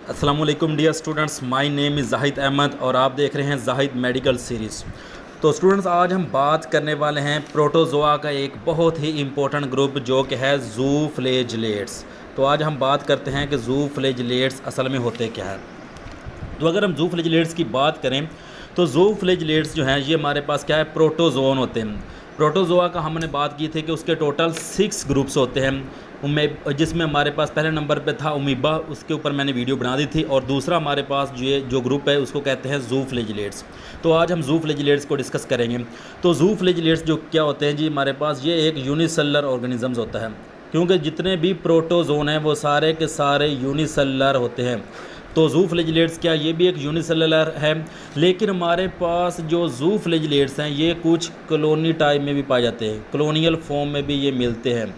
अस्सलाम वालेकुम dear students, my name is Zahid Ahmed और आप देख रहे हैं जाहिद मेडिकल सीरीज़। तो स्टूडेंट्स, आज हम बात करने वाले हैं प्रोटोजोआ का एक बहुत ही इम्पोर्टेंट ग्रुप जो कि है ज़ूफ्लैजिलेट्स। तो आज हम बात करते हैं कि ज़ूफ्लैजिलेट्स असल में होते क्या है। तो अगर हम ज़ूफ्लैजिलेट्स की बात करें तो ज़ूफ्लैजिलेट्स जो हैं ये हमारे पास क्या है, प्रोटोजोन होते हैं। प्रोटोजोआ का हमने बात की थी कि उसके टोटल 6 ग्रुप्स होते हैं, जिसमें हमारे पास पहले नंबर पे था अमीबा, उसके ऊपर मैंने वीडियो बना दी थी। और दूसरा हमारे पास जो ग्रुप है उसको कहते हैं ज़ूफ्लैजिलेट्स। तो आज हम ज़ूफ्लैजिलेट्स को डिस्कस करेंगे। तो ज़ूफ्लैजिलेट्स जो क्या होते हैं जी, हमारे पास ये एक यूनिसेलुलर ऑर्गेनिजम्स होता है, क्योंकि जितने भी प्रोटोजोन हैं वो सारे के सारे यूनिसेलुलर होते हैं। तो ज़ूफ्लैजिलेट्स क्या, ये भी एक यूनिसेलुलर है, लेकिन हमारे पास जो ज़ूफ्लैजिलेट्स हैं ये कुछ कॉलोनी टाइप में भी पाए जाते हैं, कॉलोनियल फॉर्म में भी ये मिलते हैं।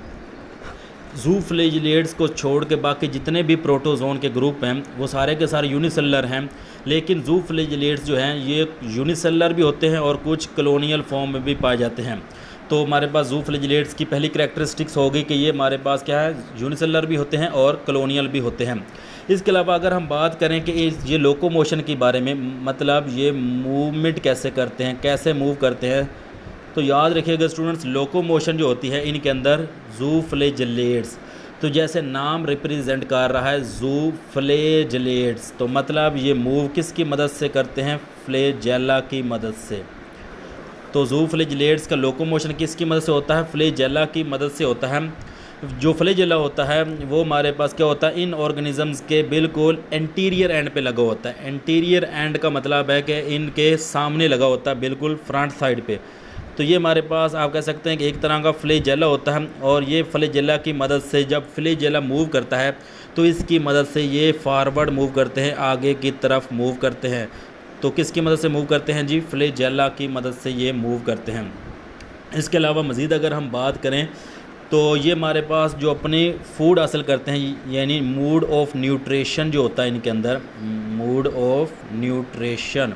ज़ूफ्लैजिलेट्स को छोड़ के बाकी जितने भी प्रोटोजोन के ग्रुप हैं वो सारे के सारे यूनिसेलुलर हैं, लेकिन ज़ूफ्लैजिलेट्स जो हैं ये यूनिसेलुलर भी होते हैं और कुछ कॉलोनियल फॉर्म में भी पाए जाते हैं। तो हमारे पास ज़ूफ्लैजिलेट्स की पहली करैक्टरिस्टिक्स होगी कि ये हमारे पास क्या है, यूनिसेलुलर भी होते हैं और कॉलोनियल भी होते हैं। इसके अलावा अगर हम बात करें कि ये लोकोमोशन के बारे में, मतलब ये मूवमेंट कैसे करते हैं, कैसे मूव करते हैं, तो याद रखिएगा स्टूडेंट्स, लोकोमोशन जो होती है इनके अंदर ज़ूफ्लैजिलेट्स, तो जैसे नाम रिप्रेजेंट कर रहा है ज़ूफ्लैजिलेट्स, तो मतलब ये मूव किसकी मदद से करते हैं, फ्लैजेला की मदद से। तो ज़ूफ्लैजिलेट्स का लोकोमोशन किसकी मदद से होता है, फ्लैजेला की मदद से होता है। जो फ्लैजेला होता है वो हमारे पास क्या होता है, इन ऑर्गेनिजम्स के बिल्कुल एंटीरियर एंड पे लगा होता है। एंटीरियर एंड का मतलब है कि इनके सामने लगा होता है, बिल्कुल फ्रंट साइड पे। तो ये हमारे पास आप कह सकते हैं कि एक तरह का फ्लैजेला होता है, और ये फ्लैजेला की मदद से जब फ्लैजेला मूव करता है तो इसकी मदद से ये फॉरवर्ड मूव करते हैं, आगे की तरफ मूव करते हैं। तो किसकी मदद से मूव करते हैं जी, फ्लैजेला की मदद से ये मूव करते हैं। इसके अलावा मज़ीद अगर हम बात करें तो ये हमारे पास जो अपने फूड हासिल करते हैं, यानी मूड ऑफ न्यूट्रिशन जो होता है इनके अंदर, मूड ऑफ न्यूट्रिशन।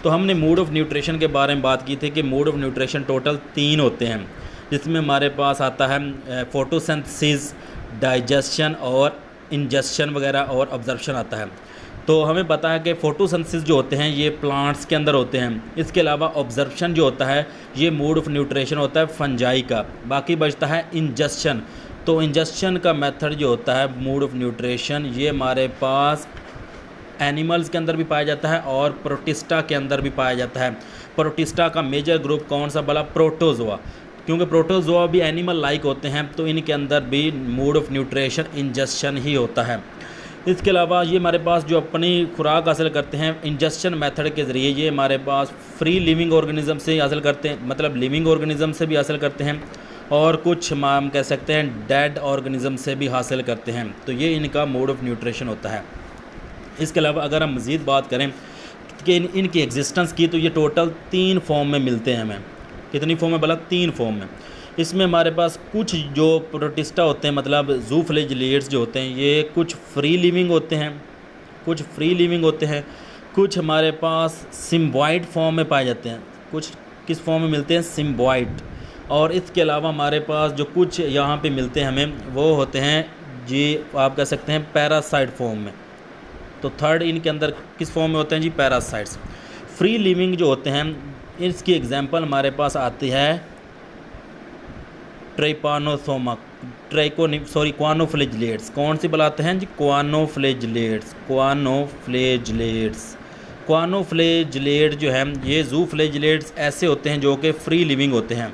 तो हमने मूड ऑफ न्यूट्रिशन के बारे में बात की थी कि मूड ऑफ न्यूट्रिशन टोटल 3 होते हैं, जिसमें हमारे पास आता है फोटोसिंथेसिस, डाइजेशन और इंजेक्शन वगैरह और ऑब्जर्प्शन आता है। तो हमें पता है कि फोटोसिंथेसिस जो होते हैं ये प्लांट्स के अंदर होते हैं। इसके अलावा ऑब्जर्प्शन जो होता है ये मूड ऑफ न्यूट्रिशन होता है फंजाई का। बाकी बचता है इंजेक्शन। तो इंजेक्शन का मेथड जो होता है मूड ऑफ न्यूट्रिशन, ये हमारे पास एनिमल्स के अंदर भी पाया जाता है और प्रोटिस्टा के अंदर भी पाया जाता है। प्रोटिस्टा का मेजर ग्रुप कौन सा बोला, प्रोटोजोआ, क्योंकि प्रोटोजोआ भी एनिमल लाइक होते हैं, तो इनके अंदर भी मूड ऑफ न्यूट्रिशन इंजेक्शन ही होता है। इसके अलावा ये हमारे पास जो अपनी खुराक हासिल करते हैं इंजेक्शन मेथड के ज़रिए, ये हमारे पास फ्री लिविंग ऑर्गेनिज्म से हासिल करते हैं, मतलब लिविंग ऑर्गेनिज्म से भी हासिल करते हैं, और कुछ हम कह सकते हैं डेड ऑर्गेनिज्म से भी हासिल करते हैं। तो ये इनका मोड ऑफ न्यूट्रिशन होता है। इसके अलावा अगर हम मज़ीद बात करें कि इनकी एग्जिस्टेंस की, तो ये टोटल 3 फॉर्म में मिलते हैं हमें। कितनी फॉर्म में बोला, 3 फॉर्म में। इसमें हमारे पास कुछ जो प्रोटिस्टा होते हैं, मतलब ज़ूफ्लैजिलेट्स जो होते हैं, ये कुछ फ्री लिविंग होते हैं, कुछ हमारे पास सिम्बॉइड फॉर्म में पाए जाते हैं। कुछ किस फॉर्म में मिलते हैं, सिम्बॉइड। और इसके अलावा हमारे पास जो कुछ यहाँ पे मिलते हैं हमें, वो होते हैं जी, आप कह सकते हैं पैरासाइट फॉर्म में। तो थर्ड इनके अंदर किस फॉर्म में होते हैं जी, पैरासाइट्स। फ्री लिविंग जो होते हैं इसकी एग्जांपल हमारे पास आती है ट्राइपानोसोमा, क्वानोफ्लैजिलेट्स। कौन सी बुलाते हैं जी, क्वानोफ्लैजिलेट जो है ये ज़ूफ्लैजिलेट्स ऐसे होते हैं जो कि फ्री लिविंग होते हैं।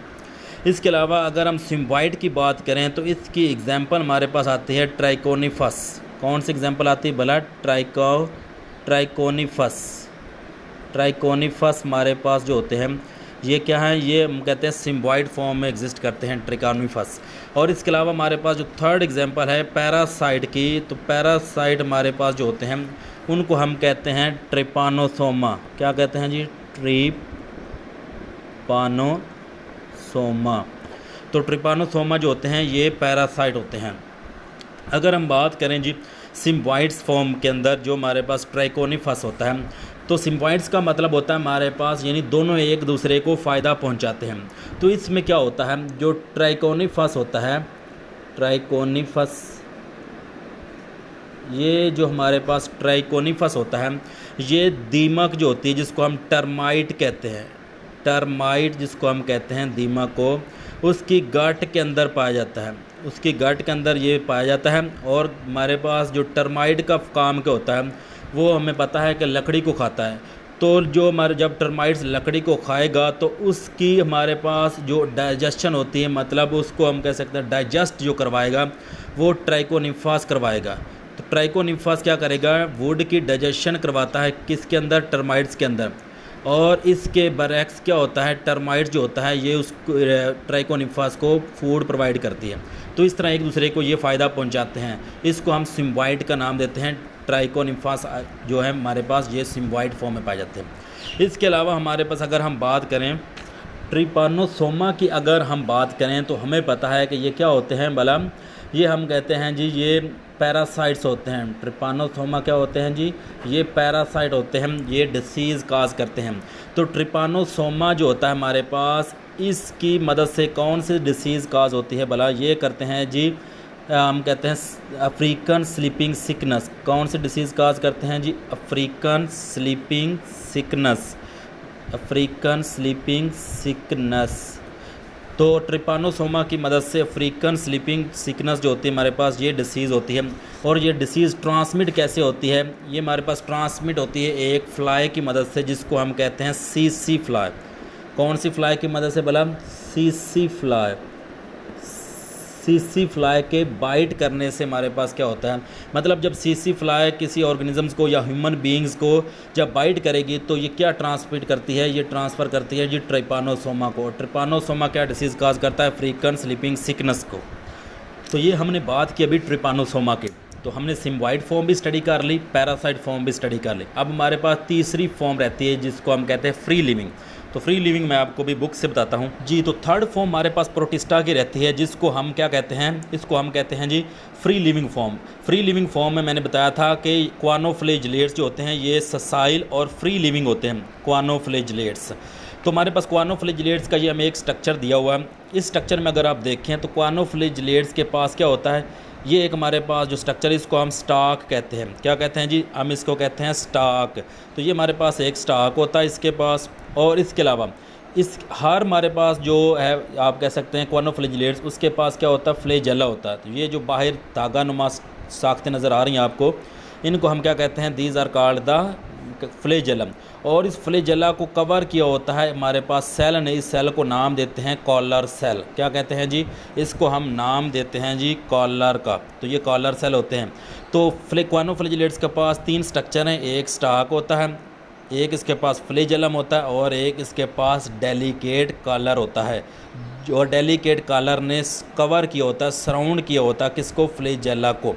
इसके अलावा अगर हम सिम्बॉइड की बात करें तो इसकी एग्जांपल हमारे पास आती है ट्राइकोनिफस। कौन सी एग्जांपल आती है भला, ट्राइकोनिफस हमारे पास जो होते हैं ये क्या है, ये हम कहते हैं सिम्बॉइड फॉर्म में एग्जिस्ट करते हैं, ट्राइकोनिफस। और इसके अलावा हमारे पास जो थर्ड एग्जांपल है पैरासाइट की, तो पैरासाइट हमारे पास जो होते हैं उनको हम कहते हैं ट्रिपानोसोमा। क्या कहते हैं जी, ट्रिपानोसोमा। तो ट्रिपानोसोमा जो होते हैं ये पैरासाइट होते हैं। अगर हम बात करें जी सिम्बॉइड्स फॉर्म के अंदर जो हमारे पास ट्राइकोनिफस होता है, तो सिम्बॉइड्स का मतलब होता है हमारे पास, यानी दोनों एक दूसरे को फ़ायदा पहुंचाते हैं। तो इसमें क्या होता है, जो ट्राइकोनिफस होता है, ट्राइकोनिफस ये जो हमारे पास ट्राइकोनिफस होता है, ये दीमक जो होती है जिसको हम टर्माइट कहते हैं, टर्माइट जिसको हम कहते हैं दीमक को, उसकी गट के अंदर पाया जाता है, उसकी गट के अंदर ये पाया जाता है। और हमारे पास जो टर्माइट का काम क्या होता है, वो हमें पता है कि लकड़ी को खाता है। तो जो हमारे जब टर्माइट्स लकड़ी को खाएगा तो उसकी हमारे पास जो डाइजेशन होती है, मतलब उसको हम कह सकते हैं डाइजेस्ट जो करवाएगा वो ट्राइकोनिफास करवाएगा। तो ट्राइकोनिफास क्या करेगा, वुड की डाइजेशन करवाता है किसके अंदर, टर्माइट्स के अंदर। और इसके बरक्स क्या होता है, टर्माइट्स जो होता है ये उस ट्राइकोनिफास को फूड प्रोवाइड करती है। तो इस तरह एक दूसरे को ये फ़ायदा पहुंचाते हैं। इसको हम सिम्बाइट का नाम देते हैं। ट्राइकोनिफास जो है हमारे पास ये सिम्बाइट फॉर्म में पाए जाते हैं। इसके अलावा हमारे पास अगर हम बात करें ट्रिपानोसोमा की, अगर हम बात करें तो हमें पता है कि ये क्या होते हैं भला, ये हम कहते हैं जी ये पैरासाइट्स होते हैं। ट्रिपानोसोमा क्या होते हैं जी, ये पैरासाइट होते हैं, ये डिसीज़ काज करते हैं। तो ट्रिपानोसोमा जो होता है हमारे पास, इसकी मदद से कौन सी डिसीज़ काज होती है भला, ये करते हैं जी हम कहते हैं अफ्रीकन स्लीपिंग सिकनेस। कौन सी डिसीज़ काज करते हैं जी, African sleeping sickness, African sleeping sickness. तो ट्रिपानोसोमा की मदद से अफ्रीकन स्लीपिंग सिकनेस जो होती है हमारे पास, ये डिसीज़ होती है। और ये डिसीज़ ट्रांसमिट कैसे होती है, ये हमारे पास ट्रांसमिट होती है एक फ्लाई की मदद से जिसको हम कहते हैं सीसी फ्लाई। कौन सी फ्लाई की मदद से भला, सीसी फ्लाई। सीसी फ्लाई के बाइट करने से हमारे पास क्या होता है, मतलब जब सीसी फ्लाई किसी ऑर्गेनिजम्स को या ह्यूमन बीइंग्स को जब बाइट करेगी तो ये क्या ट्रांसमिट करती है, ये ट्रांसफ़र करती है जी ट्रिपानोसोमा को। ट्रिपानोसोमा क्या डिसीज़ काज करता है, अफ्रीकन स्लीपिंग सिकनेस को। तो ये हमने बात की अभी ट्रिपानोसोमा की। तो हमने सिम्बाइट फॉर्म भी स्टडी कर ली, पैरासाइट फॉर्म भी स्टडी कर ली। अब हमारे पास तीसरी फॉर्म रहती है जिसको हम कहते हैं फ्री लिविंग। तो फ्री लिविंग मैं आपको भी बुक से बताता हूँ जी। तो थर्ड फॉर्म हमारे पास प्रोटिस्टा की रहती है जिसको हम क्या कहते हैं, इसको हम कहते हैं जी free living form. Free living form में मैंने बताया था कि क्वानोफ्लैजिलेट्स जो होते हैं ये ससाइल और फ्री लिविंग होते हैं, क्वानोफ्लैजिलेट्स। तो हमारे पास क्वानोफ्लैजिलेट्स का ये हमें एक स्ट्रक्चर दिया हुआ है। इस स्ट्रक्चर में अगर आप देखें तो क्वानोफ्लैजिलेट्स के पास क्या होता है, ये एक हमारे पास जो स्ट्रक्चर है इसको हम स्टाक कहते हैं। क्या कहते हैं जी, हम इसको कहते हैं स्टाक। तो ये हमारे पास एक स्टाक होता है इसके पास। और इसके अलावा इस हर हमारे पास जो है आप कह सकते हैं क्वानोफ्लैजिलेट्स, उसके पास क्या होता है, फ्लैजेला होता है। तो ये जो बाहर धागा नुमा साख्तें नज़र आ रही हैं आपको, इनको हम क्या कहते हैं, these are called the flagellum. और इस फ्लैजेला को कवर किया होता है हमारे पास सेल ने। इस सेल को नाम देते हैं कॉलर सेल। क्या कहते हैं जी, इसको हम नाम देते हैं जी कॉलर का। तो ये कॉलर सेल होते हैं। तो क्वानोफ्लैजिलेट्स के पास तीन स्ट्रक्चर हैं, एक स्टाक होता है, एक इसके पास फ्लैजेलम होता है और एक इसके पास डेलिकेट कॉलर होता है। जो डेलिकेट कॉलर ने कवर किया होता है, सराउंड किया होता है किसको, फ्लैजेला को।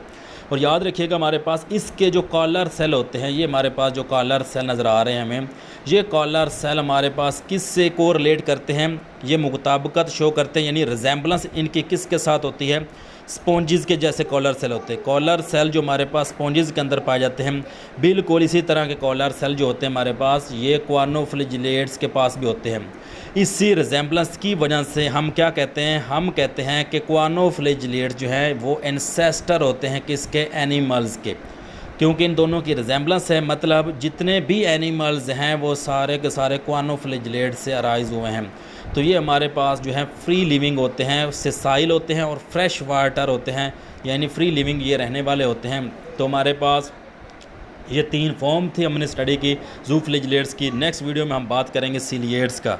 और याद रखिएगा हमारे पास इसके जो कॉलर सेल होते हैं, ये हमारे पास जो कॉलर सेल नज़र आ रहे हैं हमें, ये कॉलर सेल हमारे पास किससे को रिलेट करते हैं, ये मुताबिकत शो करते हैं, यानी रिजेंबलेंस इनकी किसके साथ होती है, स्पॉन्जिस के जैसे कॉलर सेल होते हैं। कॉलर सेल जो हमारे पास स्पॉन्जिस के अंदर पाए जाते हैं, बिल्कुल इसी तरह के कॉलर सेल जो होते हैं हमारे पास ये क्वानोफ्लैजिलेट्स के पास भी होते हैं। इसी रिजेंबलेंस की वजह से हम क्या कहते हैं, हम कहते हैं कि क्वानोफ्लैजिलेट्स जो हैं वो एंसेस्टर होते हैं किसके, एनिमल्स के। क्योंकि इन दोनों की रिजेंबलेंस है, मतलब जितने भी एनिमल्स हैं वो सारे के सारे क्वानोफ्लैजिलेट्स से अराइज हुए हैं। तो ये हमारे पास जो है फ्री लिविंग होते हैं, सेसाइल होते हैं और फ्रेश वाटर होते हैं, यानी फ्री लिविंग ये रहने वाले होते हैं। तो हमारे पास ये तीन फॉर्म थी, हमने स्टडी की ज़ूफ्लैजिलेट्स की। नेक्स्ट वीडियो में हम बात करेंगे सीलिएट्स का।